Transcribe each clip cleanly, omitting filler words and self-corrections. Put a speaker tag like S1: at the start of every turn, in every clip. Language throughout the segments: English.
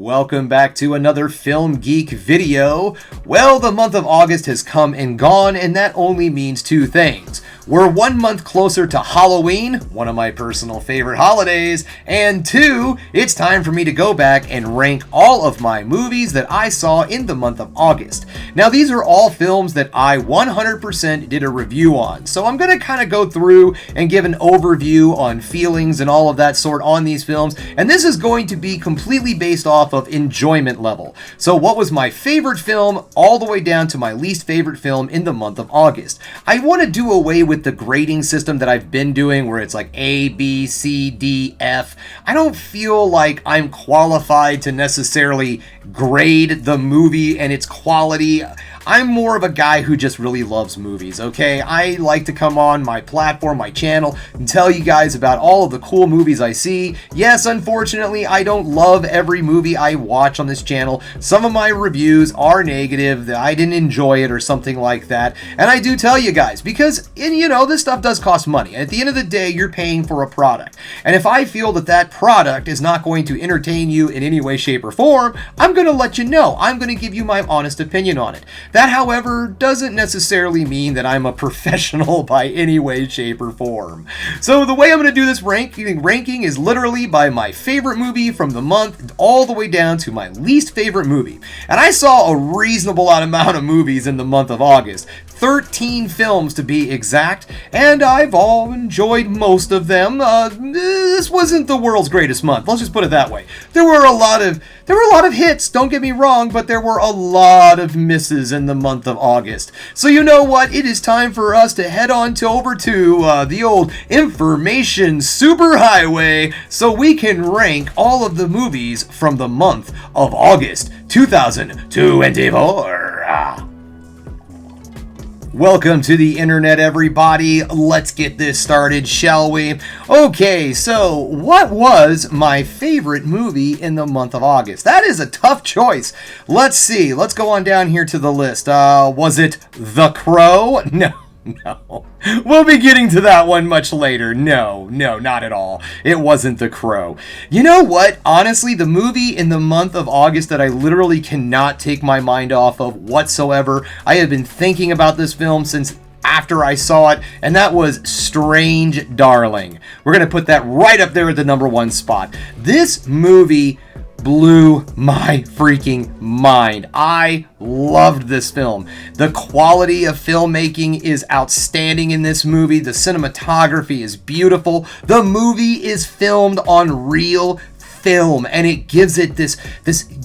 S1: Welcome back to another Film Geek video. Well, the month of August has come and gone, and that only means two things. We're 1 month closer to Halloween, one of my personal favorite holidays, and two, it's time for me to go back and rank all of my movies that I saw in the month of August. Now, these are all films that I 100% did a review on, so I'm going to kind of go through and give an overview on feelings and all of that sort on these films, and this is going to be completely based off of enjoyment level. So what was my favorite film all the way down to my least favorite film in the month of August. I want to do away with the grading system that I've been doing where it's like A, B, C, D, F. I don't feel like I'm qualified to necessarily grade the movie and its quality. I'm more of a guy who just really loves movies, okay? I like to come on my platform, my channel, and tell you guys about all of the cool movies I see. Yes, unfortunately, I don't love every movie I watch on this channel. Some of my reviews are negative, that I didn't enjoy it or something like that. And I do tell you guys, because, this stuff does cost money. And at the end of the day, you're paying for a product. And if I feel that that product is not going to entertain you in any way, shape, or form, I'm going to let you know. I'm going to give you my honest opinion on it. That, however, doesn't necessarily mean that I'm a professional by any way, shape, or form. So the way I'm going to do this ranking is literally by my favorite movie from the month all the way down to my least favorite movie. And I saw a reasonable amount of movies in the month of August. 13 films to be exact, and I've all enjoyed most of them. This wasn't the world's greatest month. Let's just put it that way. There were a lot of hits, don't get me wrong, but there were a lot of misses in the month of August. So you know what? It is time for us to head on over to the old information superhighway so we can rank all of the movies from the month of August 2024. Welcome to the internet, everybody. Let's get this started, shall we? Okay, so what was my favorite movie in the month of August? That is a tough choice. Let's see. Let's go on down here to the list. Was it The Crow? No. We'll be getting to that one much later. No, not at all. It wasn't The Crow. You know what? Honestly, the movie in the month of August that I literally cannot take my mind off of whatsoever, I have been thinking about this film since after I saw it, and that was Strange Darling. We're going to put that right up there at the number one spot. This movie blew my freaking mind. I loved this film. The quality of filmmaking is outstanding in this movie. The cinematography is beautiful. The movie is filmed on real film, and it gives it this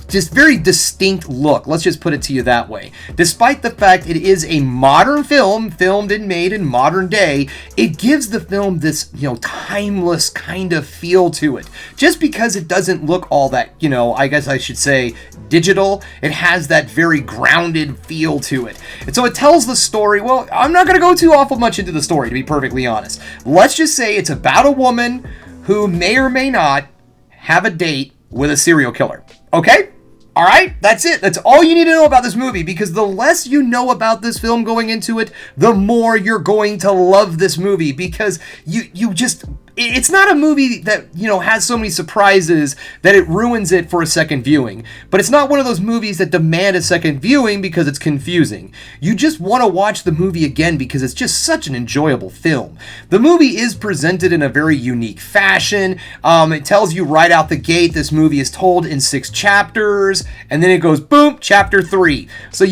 S1: just very distinct look. Let's just put it to you that way. Despite the fact it is a modern film, filmed and made in modern day, it gives the film this, timeless kind of feel to it. Just because it doesn't look all that, I guess I should say digital, it has that very grounded feel to it. And so it tells the story. Well, I'm not going to go too awful much into the story, to be perfectly honest. Let's just say it's about a woman who may or may not have a date with a serial killer. Okay? All right? That's it. That's all you need to know about this movie, because the less you know about this film going into it, the more you're going to love this movie, because you just... It's not a movie that, has so many surprises that it ruins it for a second viewing. But it's not one of those movies that demand a second viewing because it's confusing. You just want to watch the movie again because it's just such an enjoyable film. The movie is presented in a very unique fashion. It tells you right out the gate this movie is told in 6 chapters, and then it goes, boom, chapter 3. So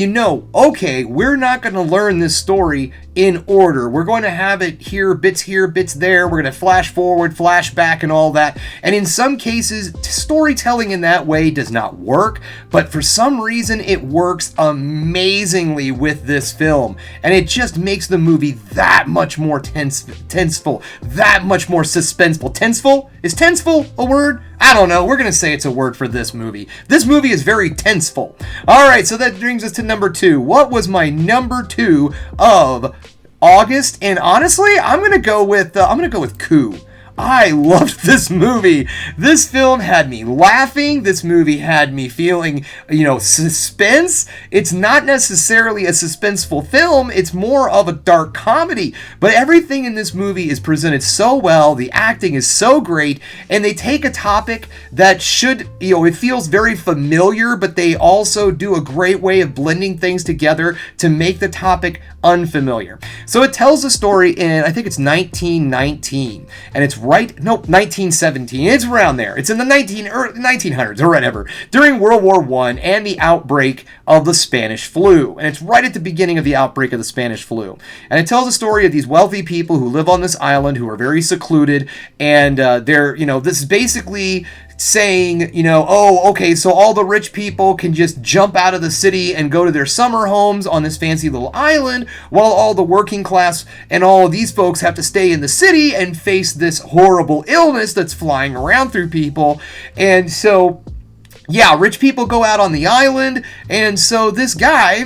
S1: okay, we're not going to learn this story in order. We're going to have it here, bits there. We're going to flash forward, flash back, and all that. And in some cases, storytelling in that way does not work, but for some reason it works amazingly with this film. And it just makes the movie that much more tenseful, that much more suspenseful. Tenseful? Is tenseful a word? I don't know. We're going to say it's a word for this movie. This movie is very tenseful. All right, so that brings us to number 2. What was my number 2 of August? And honestly, I'm going to go with Coup. I loved this movie. This film had me laughing. This movie had me feeling, suspense. It's not necessarily a suspenseful film. It's more of a dark comedy. But everything in this movie is presented so well. The acting is so great. And they take a topic that should, it feels very familiar, but they also do a great way of blending things together to make the topic unfamiliar. So it tells a story in, I think it's 1919, and it's 1917. It's around there. It's in the 1900s or whatever, during World War I and the outbreak of the Spanish flu. And it's right at the beginning of the outbreak of the Spanish flu. And it tells a story of these wealthy people who live on this island who are very secluded, and this is basically saying, okay, so all the rich people can just jump out of the city and go to their summer homes on this fancy little island, while all the working class and all of these folks have to stay in the city and face this horrible illness that's flying around through people. And so, yeah, rich people go out on the island, and so this guy,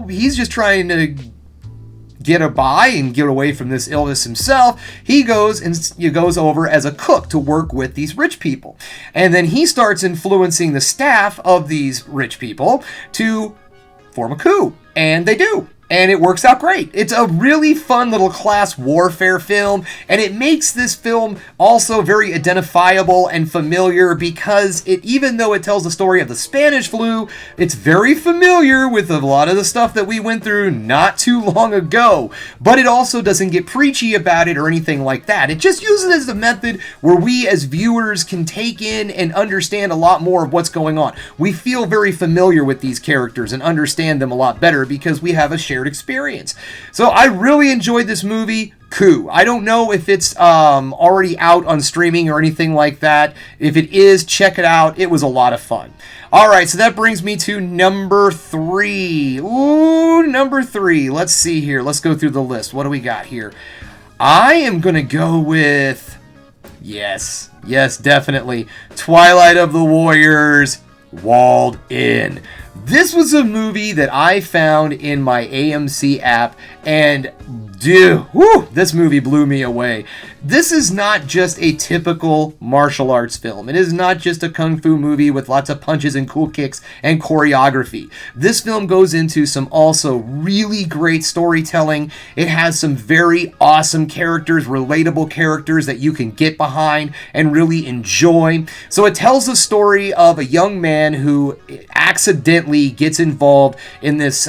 S1: he's just trying to get by and get away from this illness himself. He goes over as a cook to work with these rich people. And then he starts influencing the staff of these rich people to form a coup. And they do. And it works out great. It's a really fun little class warfare film, and it makes this film also very identifiable and familiar because even though it tells the story of the Spanish flu, it's very familiar with a lot of the stuff that we went through not too long ago. But it also doesn't get preachy about it or anything like that. It just uses it as a method where we as viewers can take in and understand a lot more of what's going on. We feel very familiar with these characters and understand them a lot better because we have a shared experience. So I really enjoyed this movie, Coup. I don't know if it's already out on streaming or anything like that. If it is, check it out. It was a lot of fun. All right, so that brings me to number 3. Ooh, number 3. Let's see here. Let's go through the list. What do we got here? I am going to go with, yes, definitely, Twilight of the Warriors, Walled In. This was a movie that I found in my AMC app, and this movie blew me away. This is not just a typical martial arts film. It is not just a kung fu movie with lots of punches and cool kicks and choreography. This film goes into some also really great storytelling. It has some very awesome characters, relatable characters that you can get behind and really enjoy. So it tells the story of a young man who accidentally gets involved in this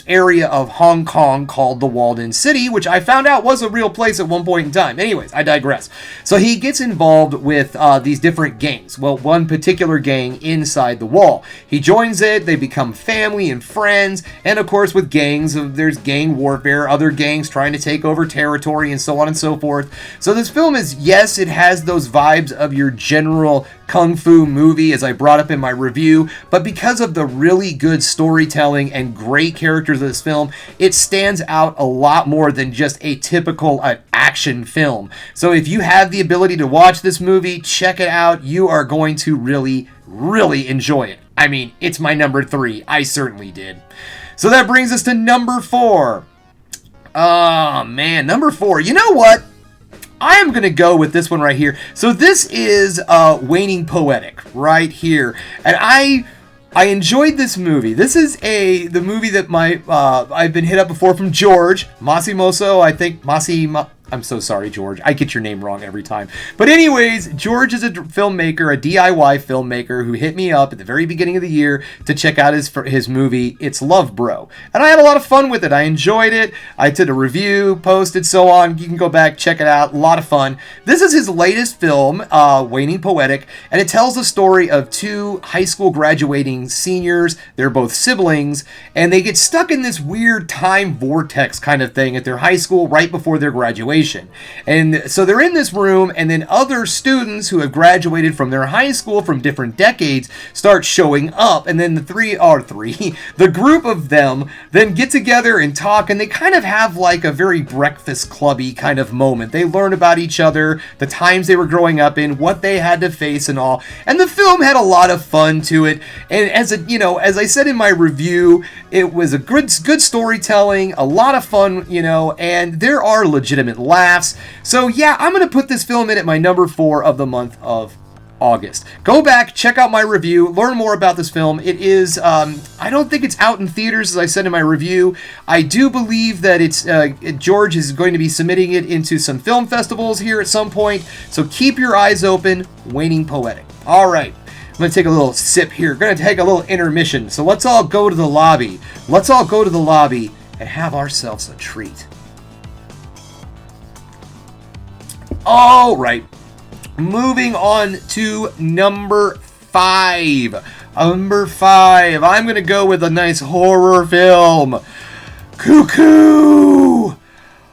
S1: area of Hong Kong called the Walled-In City, which I found out was a real place at one point in time. Anyways, I digress. So he gets involved with these different gangs. Well, one particular gang inside the wall. He joins it, they become family and friends, and of course with gangs, there's gang warfare, other gangs trying to take over territory and so on and so forth. So this film is, yes, it has those vibes of your general kung fu movie, as I brought up in my review, but because of the really good storytelling and great characters of this film, it stands out a lot more than just a typical action film. So if you have the ability to watch this movie, check it out. You are going to really, really enjoy it. I mean, it's my number 3. I certainly did. So that brings us to number 4. Oh man, number 4. You know what? I am going to go with this one right here. So this is Waning Poetic right here. And I enjoyed this movie. This is the movie that I've been hit up before from George Masimoso. I think I'm so sorry, George. I get your name wrong every time. But anyways, George is a filmmaker, a DIY filmmaker who hit me up at the very beginning of the year to check out his movie, It's Love, Bro. And I had a lot of fun with it. I enjoyed it. I did a review, posted, so on. You can go back, check it out. A lot of fun. This is his latest film, Waning Poetic, and it tells the story of 2 high school graduating seniors. They're both siblings, and they get stuck in this weird time vortex kind of thing at their high school right before their graduation. And so they're in this room, and then other students who have graduated from their high school from different decades start showing up, and then the group of them then get together and talk, and they kind of have like a very Breakfast Clubby kind of moment. They learn about each other, the times they were growing up in, what they had to face and all. And the film had a lot of fun to it. And as I said in my review, it was a good storytelling, a lot of fun, and there are legitimate laughs. So yeah, I'm going to put this film in at my number 4 of the month of August. Go back, check out my review, learn more about this film. It is, I don't think it's out in theaters, as I said in my review. I do believe that George is going to be submitting it into some film festivals here at some point, so keep your eyes open. Waning Poetic. All right, I'm going to take a little sip here. Going to take a little intermission, so let's all go to the lobby. Let's all go to the lobby and have ourselves a treat. All right. Moving on to number 5. Number 5. I'm going to go with a nice horror film. Cuckoo!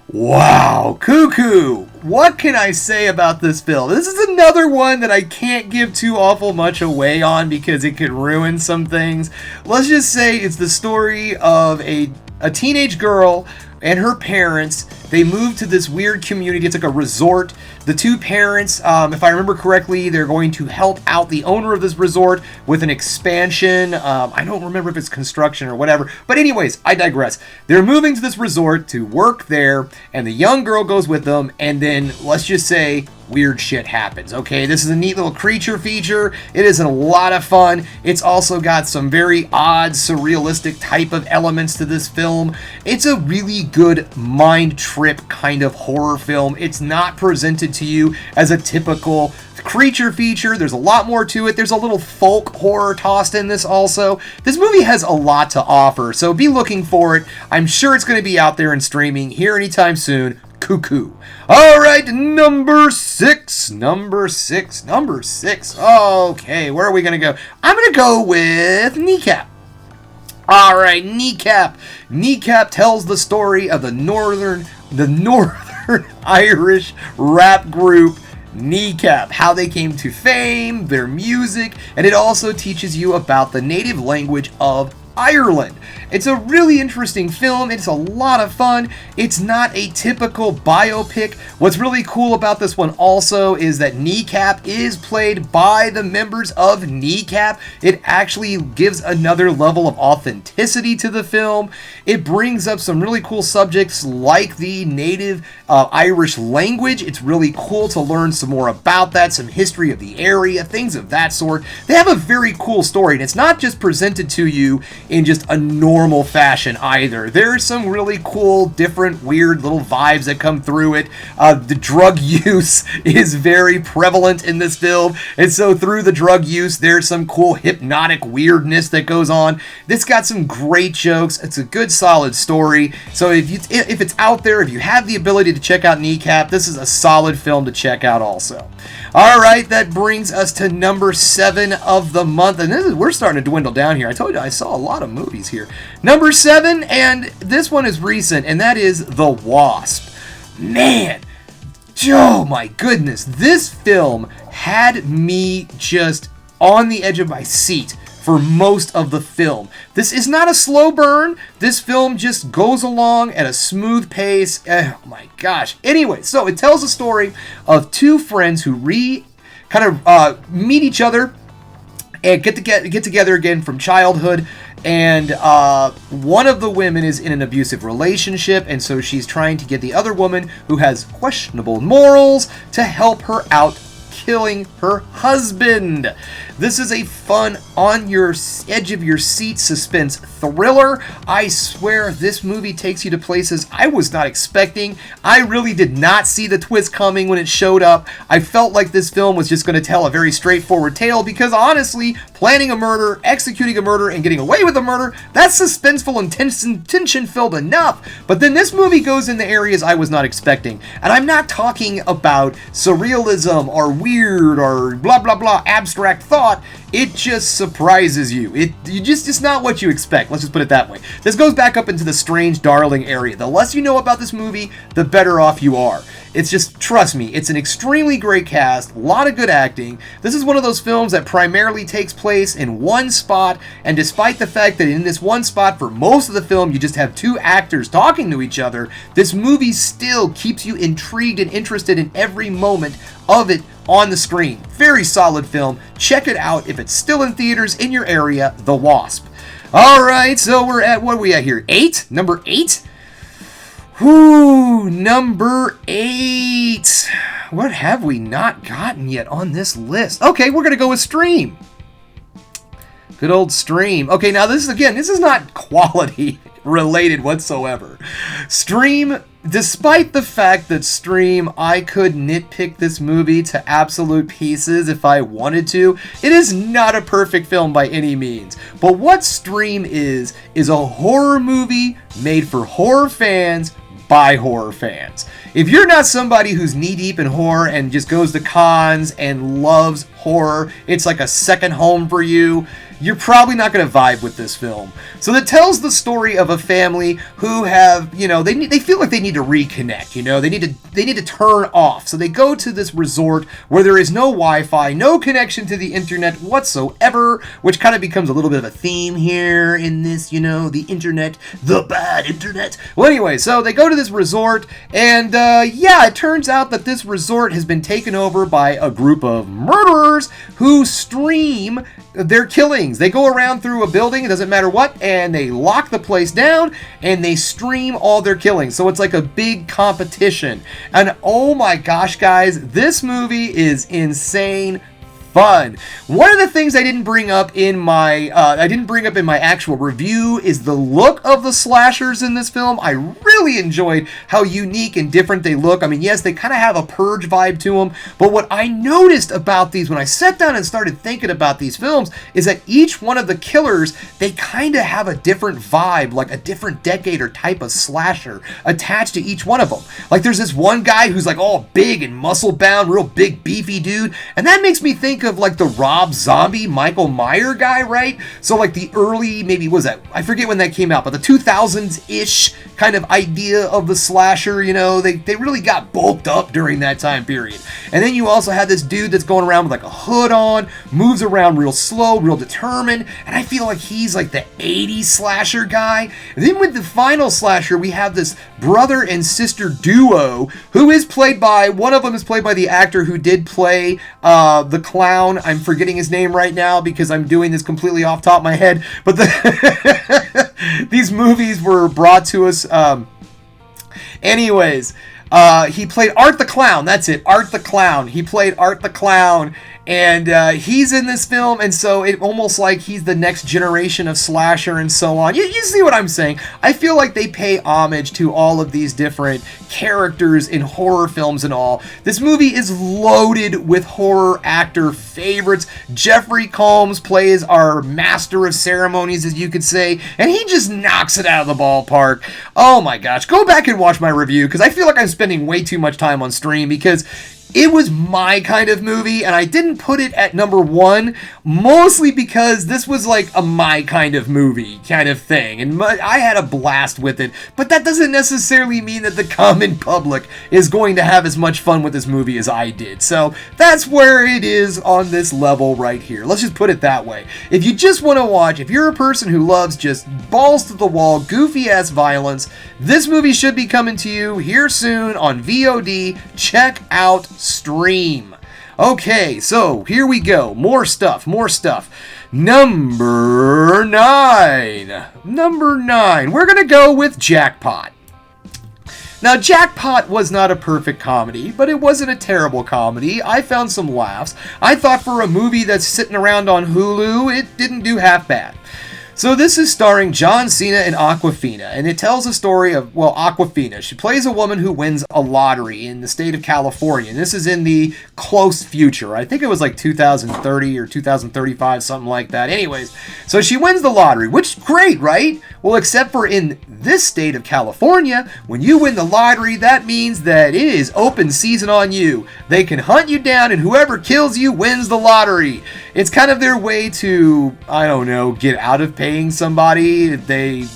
S1: Wow, Cuckoo! What can I say about this film? This is another one that I can't give too awful much away on because it could ruin some things. Let's just say it's the story of a teenage girl and her parents. They moved to this weird community. It's like a resort. The two parents, if I remember correctly, they're going to help out the owner of this resort with an expansion. I don't remember if it's construction or whatever. But anyways, I digress. They're moving to this resort to work there, and the young girl goes with them, and then, let's just say, weird shit happens. Okay, this is a neat little creature feature. It is a lot of fun. It's also got some very odd, surrealistic type of elements to this film. It's a really good mind trip kind of horror film. It's not presented to you as a typical creature feature. There's a lot more to it. There's a little folk horror tossed in this also. This movie has a lot to offer, so be looking for it. I'm sure it's going to be out there and streaming here anytime soon. Cuckoo. All right, number 6. Okay, where are we going to go? I'm going to go with Kneecap. All right, Kneecap. Kneecap tells the story of the Northern Irish rap group Kneecap, how they came to fame, their music, and it also teaches you about the native language of Ireland. It's a really interesting film. It's a lot of fun. It's not a typical biopic. What's really cool about this one also is that Kneecap is played by the members of Kneecap. It actually gives another level of authenticity to the film. It brings up some really cool subjects like the native Irish language. It's really cool to learn some more about that, some history of the area, things of that sort. They have a very cool story, and it's not just presented to you in just a normal fashion either. There's some really cool, different, weird little vibes that come through it. The drug use is very prevalent in this film, and so through the drug use, there's some cool hypnotic weirdness that goes on. This got some great jokes. It's a good, solid story. So if it's out there, if you have the ability to check out Kneecap, this is a solid film to check out also. All right, that brings us to number 7 of the month, and we're starting to dwindle down here. I told you I saw a lot of movies here. Number 7, and this one is recent, and that is The Wasp. Man, oh my goodness, this film had me just on the edge of my seat for most of the film. This is not a slow burn. This film just goes along at a smooth pace. Oh my gosh. Anyway, so it tells a story of two friends who meet each other and get together again from childhood. And one of the women is in an abusive relationship, and so she's trying to get the other woman who has questionable morals to help her out killing her husband. This is a fun, on your edge of your seat suspense thriller. I swear this movie takes you to places I was not expecting. I really did not see the twist coming when it showed up. I felt like this film was just going to tell a very straightforward tale because honestly, planning a murder, executing a murder, and getting away with a murder, that's suspenseful and tension-filled enough. But then this movie goes into areas I was not expecting. And I'm not talking about surrealism or weird or blah blah blah abstract thought. It just surprises you. It's not what you expect. Let's just put it that way. This goes back up into the strange darling area. The less you know about this movie, the better off you are. It's just, trust me, it's an extremely great cast, a lot of good acting. This is one of those films that primarily takes place in one spot, and despite the fact that in this one spot for most of the film you just have two actors talking to each other, this movie still keeps you intrigued and interested in every moment of it on the screen. Very solid film. Check it out if it's still in theaters in your area, The Wasp. Alright, so we're at, what are we at here? 8? Number 8? Whoo, number 8. What have we not gotten yet on this list? Okay, we're going to go with Stream. Good old Stream. Okay, now this is not quality related whatsoever. Stream, despite the fact that Stream, I could nitpick this movie to absolute pieces if I wanted to, it is not a perfect film by any means. But what Stream is a horror movie made for horror fans by horror fans. If you're not somebody who's knee-deep in horror and just goes to cons and loves horror, it's like a second home for you, you're probably not going to vibe with this film. So it tells the story of a family who have, they feel like they need to reconnect, they need to turn off. So they go to this resort where there is no Wi-Fi, no connection to the internet whatsoever, which kind of becomes a little bit of a theme here in this, the internet, the bad internet. Well, anyway, so they go to this resort, and it turns out that this resort has been taken over by a group of murderers who stream their killings. They go around through a building, it doesn't matter what, and they lock the place down and they stream all their killings. So it's like a big competition. And oh my gosh, guys, this movie is insane fun. One of the things I didn't bring up in my actual review is the look of the slashers in this film. I really enjoyed how unique and different they look. I mean, yes, they kind of have a Purge vibe to them, but what I noticed about these when I sat down and started thinking about these films is that each one of the killers, they kind of have a different vibe, like a different decade or type of slasher attached to each one of them. Like there's this one guy who's like all big and muscle bound, real big beefy dude, and that makes me think of like the Rob Zombie, Michael Myers guy, right? So like the early, maybe was that, I forget when that came out, but the 2000s-ish kind of idea of the slasher, they really got bulked up during that time period. And then you also had this dude that's going around with like a hood on, moves around real slow, real determined, and I feel like he's like the 80s slasher guy. And then with the final slasher, we have this brother and sister duo who is played by, one of them is played by the actor who did play the clown. I'm forgetting his name right now because I'm doing this completely off top of my head, but these movies were brought to us. Anyways, he played Art the Clown. That's it, Art the Clown. He played Art the Clown, and he's in this film, and so it almost like he's the next generation of slasher and so on. You see what I'm saying? I feel like they pay homage to all of these different characters in horror films and all. This movie is loaded with horror actor favorites. Jeffrey Combs plays our master of ceremonies, as you could say, and he just knocks it out of the ballpark. Oh my gosh, go back and watch my review, because I feel like I'm spending way too much time on Stream, because it was my kind of movie, and I didn't put it at number 1, mostly because this was like a my kind of movie kind of thing, and I had a blast with it, but that doesn't necessarily mean that the common public is going to have as much fun with this movie as I did. So that's where it is on this level right here. Let's just put it that way. If you just want to watch, if you're a person who loves just balls to the wall, goofy ass violence, this movie should be coming to you here soon on VOD. Check out Stream. Okay, so here we go. More stuff. Number 9. We're going to go with Jackpot. Now, Jackpot was not a perfect comedy, but it wasn't a terrible comedy. I found some laughs. I thought for a movie that's sitting around on Hulu, it didn't do half bad. So this is starring John Cena and Awkwafina, and it tells a story of, Awkwafina. She plays a woman who wins a lottery in the state of California, and this is in the close future. I think it was like 2030 or 2035, something like that. Anyways, so she wins the lottery, which is great, right? Well, except for in this state of California, when you win the lottery, that means that it is open season on you. They can hunt you down, and whoever kills you wins the lottery. It's kind of their way to, I don't know, get out of paying somebody. They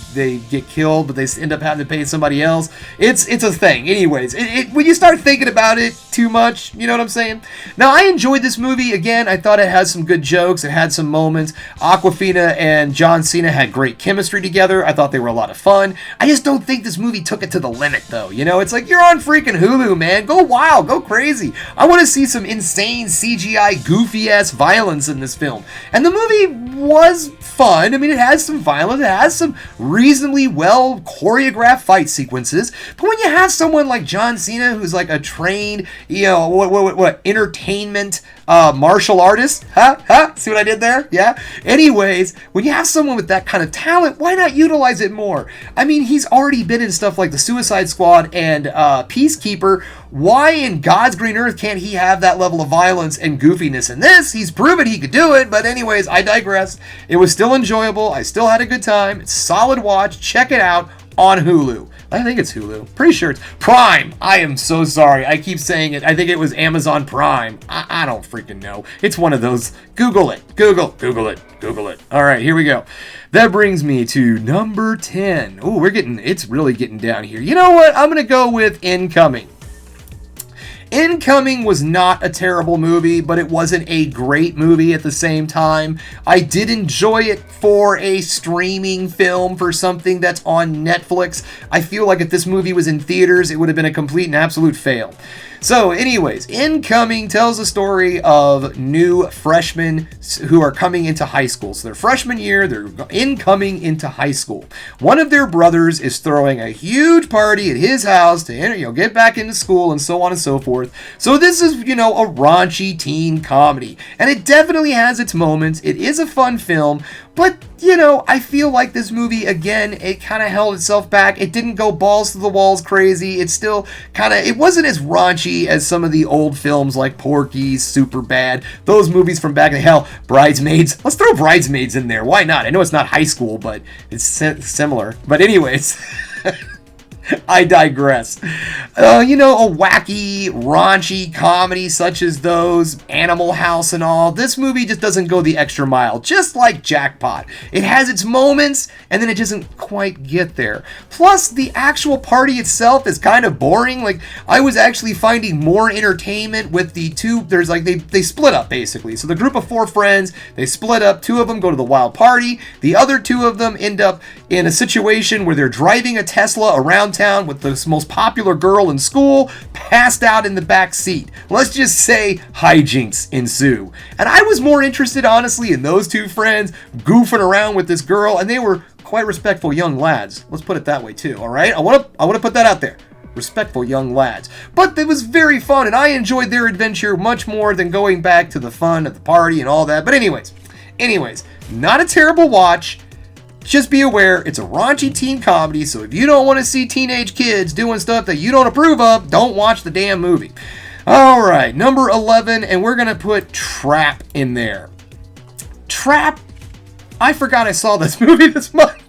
S1: get killed, but they end up having to pay somebody else. It's a thing. Anyways, when you start thinking about it too much, you know what I'm saying? Now, I enjoyed this movie. Again, I thought it had some good jokes. It had some moments. Awkwafina and John Cena had great chemistry together. I thought they were a lot of fun. I just don't think this movie took it to the limit, though. It's like, you're on freaking Hulu, man. Go wild. Go crazy. I want to see some insane CGI, goofy-ass violence in this film. And the movie was fun. I mean, it has some violence. It has some real reasonably well choreographed fight sequences. But when you have someone like John Cena, who's like a trained, what entertainment martial artist, see what I did there? Yeah. Anyways, when you have someone with that kind of talent, why not utilize it more? I mean, he's already been in stuff like the Suicide Squad and Peacekeeper. Why in God's green earth can't he have that level of violence and goofiness in this? He's proven he could do it, but anyways, I digress. It was still enjoyable. I still had a good time. It's a solid watch. Check it out on Hulu. I think it's Hulu. Pretty sure it's Prime. I am so sorry. I keep saying it. I think it was Amazon Prime. I don't freaking know. It's one of those. Google it. Google it. All right, here we go. That brings me to number 10. Oh, it's really getting down here. You know what? I'm going to go with Incoming. Incoming was not a terrible movie, but it wasn't a great movie at the same time. I did enjoy it for a streaming film, for something that's on Netflix. I feel like if this movie was in theaters, it would have been a complete and absolute fail. So anyways, Incoming tells the story of new freshmen who are coming into high school. So their freshman year, they're incoming into high school. One of their brothers is throwing a huge party at his house to get back into school and so on and so forth. So this is, a raunchy teen comedy. And it definitely has its moments. It is a fun film. But, I feel like this movie, again, it kind of held itself back. It didn't go balls to the walls crazy. It's still it wasn't as raunchy as some of the old films like Porky's, Superbad, those movies from back in hell, Bridesmaids. Let's throw Bridesmaids in there. Why not? I know it's not high school, but it's similar. But anyways... I digress. A wacky, raunchy comedy such as those, Animal House and all, this movie just doesn't go the extra mile, just like Jackpot. It has its moments, and then it doesn't quite get there. Plus, the actual party itself is kind of boring. Like, I was actually finding more entertainment with the two, there's like, they split up, basically. So the group of 4 friends, they split up, 2 of them go to the wild party, the other 2 of them end up in a situation where they're driving a Tesla around town with the most popular girl in school passed out in the back seat. Let's just say hijinks ensue. And I was more interested, honestly, in those 2 friends goofing around with this girl, and they were quite respectful young lads. Let's put it that way too, all right? I want to put that out there. Respectful young lads. But it was very fun, and I enjoyed their adventure much more than going back to the fun at the party and all that. But anyways, not a terrible watch. Just be aware, it's a raunchy teen comedy, so if you don't want to see teenage kids doing stuff that you don't approve of, don't watch the damn movie. Alright, number 11, and we're going to put Trap in there. Trap? I forgot I saw this movie this month.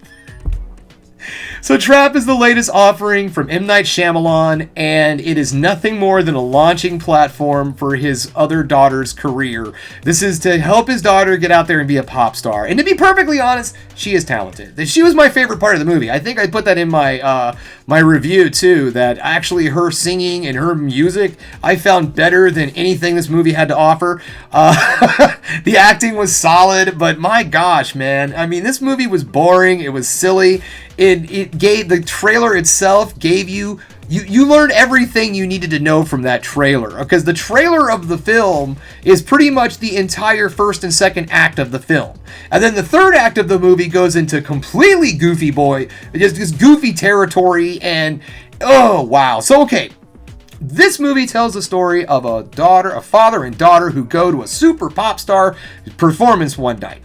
S1: So Trap is the latest offering from M. Night Shyamalan, and it is nothing more than a launching platform for his other daughter's career. This is to help his daughter get out there and be a pop star. And to be perfectly honest, she is talented. She was my favorite part of the movie. I think I put that in my my review too, that actually her singing and her music I found better than anything this movie had to offer. The acting was solid, but my gosh, man. I mean, this movie was boring. It was silly. It gave, the trailer itself gave you learned everything you needed to know from that trailer, because the trailer of the film is pretty much the entire first and second act of the film. And then the third act of the movie goes into completely goofy just goofy territory, and oh wow. So okay, this movie tells the story of a father and daughter who go to a super pop star performance one night.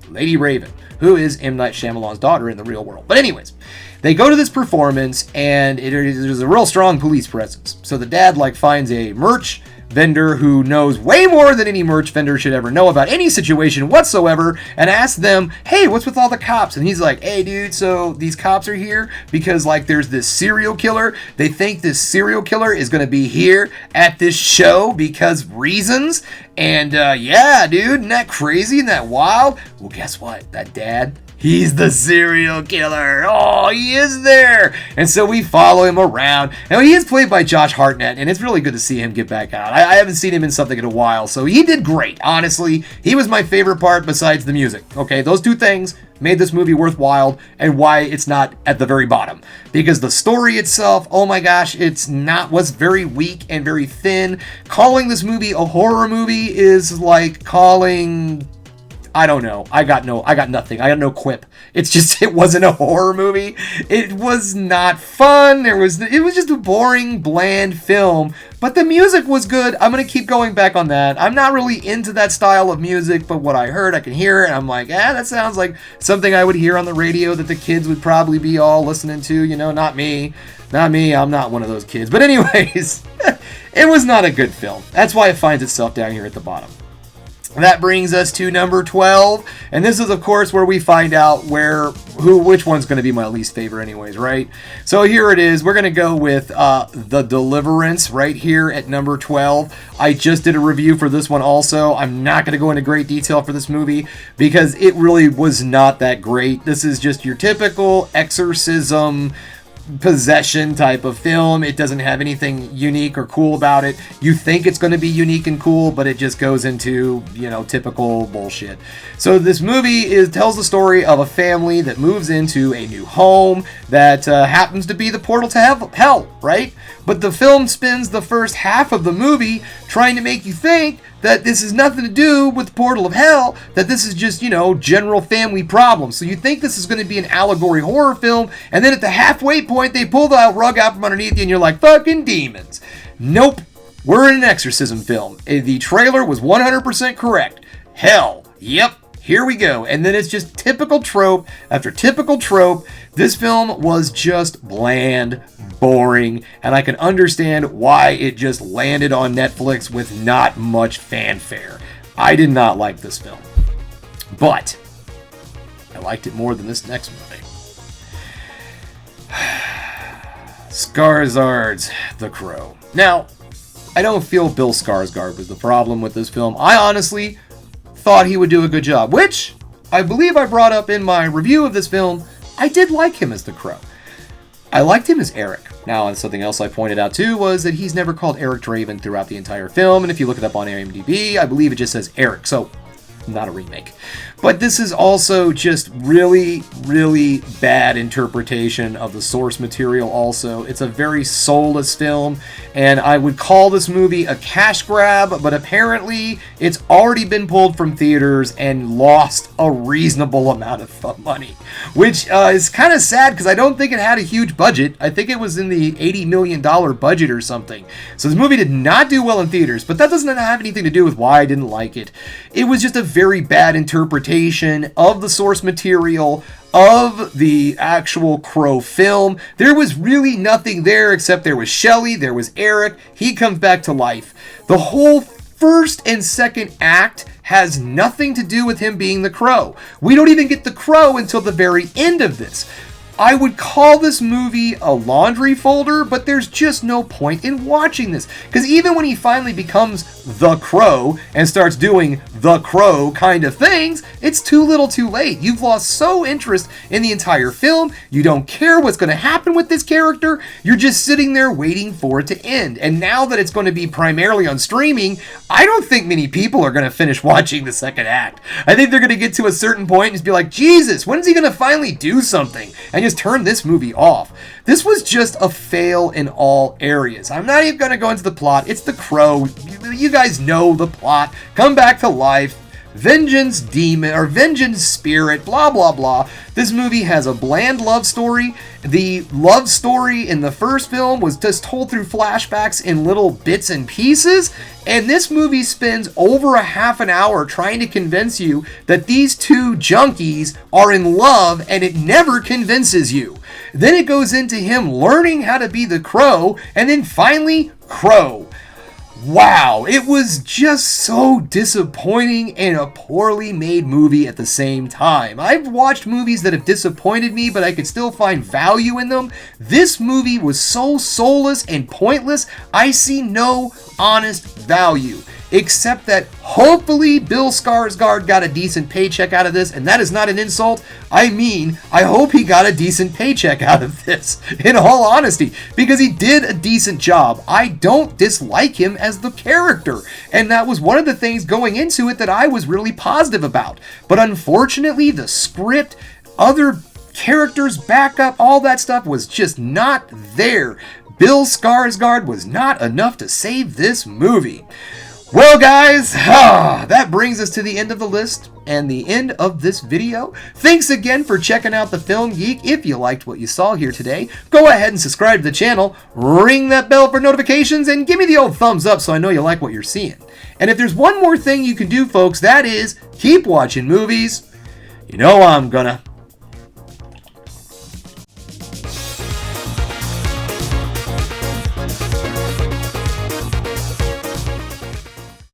S1: Lady Raven, who is M. Night Shyamalan's daughter in the real world. But anyways, they go to this performance, and there's a real strong police presence. So the dad finds a merch vendor who knows way more than any merch vendor should ever know about any situation whatsoever, and asks them, hey, what's with all the cops? And he's like, hey dude, so these cops are here because there's this serial killer. They think this serial killer is going to be here at this show because reasons. And yeah, dude, isn't that crazy? Isn't that wild? Well, guess what? That dad, he's the serial killer. Oh, he is there. And so we follow him around. And he is played by Josh Hartnett, and it's really good to see him get back out. I haven't seen him in something in a while, so he did great. Honestly, he was my favorite part besides the music. Okay, those 2 things made this movie worthwhile, and why it's not at the very bottom. Because the story itself, oh my gosh, was very weak and very thin. Calling this movie a horror movie is like calling I don't know. I got nothing. I got no quip. It's just, it wasn't a horror movie. It was not fun. It was just a boring, bland film. But the music was good. I'm going to keep going back on that. I'm not really into that style of music, but what I heard, I can hear it. And I'm like, that sounds like something I would hear on the radio that the kids would probably be all listening to. You know, not me. Not me. I'm not one of those kids. But anyways, it was not a good film. That's why it finds itself down here at the bottom. That brings us to number 12, and this is, of course, where we find out which one's going to be my least favorite anyways, right? So here it is. We're going to go with The Deliverance right here at number 12. I just did a review for this one also. I'm not going to go into great detail for this movie because it really was not that great. This is just your typical exorcism possession type of film. It doesn't have anything unique or cool about it. You think it's going to be unique and cool, but it just goes into, typical bullshit. So this movie tells the story of a family that moves into a new home that happens to be the portal to hell, right? But the film spends the first half of the movie trying to make you think that this has nothing to do with the portal of hell, that this is just, general family problems. So you think this is going to be an allegory horror film, and then at the halfway point, they pull the rug out from underneath you, and you're like, fucking demons. Nope. We're in an exorcism film. The trailer was 100% correct. Hell. Yep. Here we go. And then it's just typical trope after typical trope. This film was just bland, boring, and I can understand why it just landed on Netflix with not much fanfare. I did not like this film, but I liked it more than this next movie. Skarsgård's The Crow. Now, I don't feel Bill Skarsgård was the problem with this film. I honestly thought he would do a good job, which I believe I brought up in my review of this film. I did like him as the Crow. I liked him as Eric. Now, and something else I pointed out too was that he's never called Eric Draven throughout the entire film, and if you look it up on IMDb, I believe it just says Eric, so not a remake. But this is also just really, really bad interpretation of the source material also. It's a very soulless film, and I would call this movie a cash grab, but apparently it's already been pulled from theaters and lost a reasonable amount of money, which is kind of sad because I don't think it had a huge budget. I think it was in the $80 million budget or something. So this movie did not do well in theaters, but that doesn't have anything to do with why I didn't like it. It was just a very bad interpretation of the source material of the actual Crow film. There was really nothing there except there was Shelley, there was Eric, he comes back to life. The whole first and second act has nothing to do with him being the Crow. We don't even get the Crow until the very end of this. I would call this movie a laundry folder, but there's just no point in watching this. Because even when he finally becomes the Crow and starts doing the Crow kind of things, it's too little too late. You've lost so interest in the entire film. You don't care what's going to happen with this character. You're just sitting there waiting for it to end. And now that it's going to be primarily on streaming, I don't think many people are going to finish watching the second act. I think they're going to get to a certain point and just be like, Jesus, when is he going to finally do something? And just turn this movie off. This was just a fail in all areas. I'm not even going to go into the plot. It's the Crow. You guys know the plot. Come back to life. Vengeance demon or vengeance spirit, blah blah blah. This movie has a bland love story. The love story in the first film was just told through flashbacks in little bits and pieces, and this movie spends over a half an hour trying to convince you that these two junkies are in love, and it never convinces you. Then it goes into him learning how to be the Crow, and then finally Crow. Wow, it was just so disappointing and a poorly made movie at the same time. I've watched movies that have disappointed me, but I could still find value in them. This movie was so soulless and pointless, I see no honest value. Except that hopefully Bill Skarsgård got a decent paycheck out of this, and that is not an insult. I mean, I hope he got a decent paycheck out of this, in all honesty, because he did a decent job. I don't dislike him as the character, and that was one of the things going into it that I was really positive about. But unfortunately, the script, other characters, backup, all that stuff was just not there. Bill Skarsgård was not enough to save this movie. Well, guys, that brings us to the end of the list and the end of this video. Thanks again for checking out The Film Geek. If you liked what you saw here today, go ahead and subscribe to the channel, ring that bell for notifications, and give me the old thumbs up so I know you like what you're seeing. And if there's one more thing you can do, folks, that is keep watching movies. You know I'm gonna.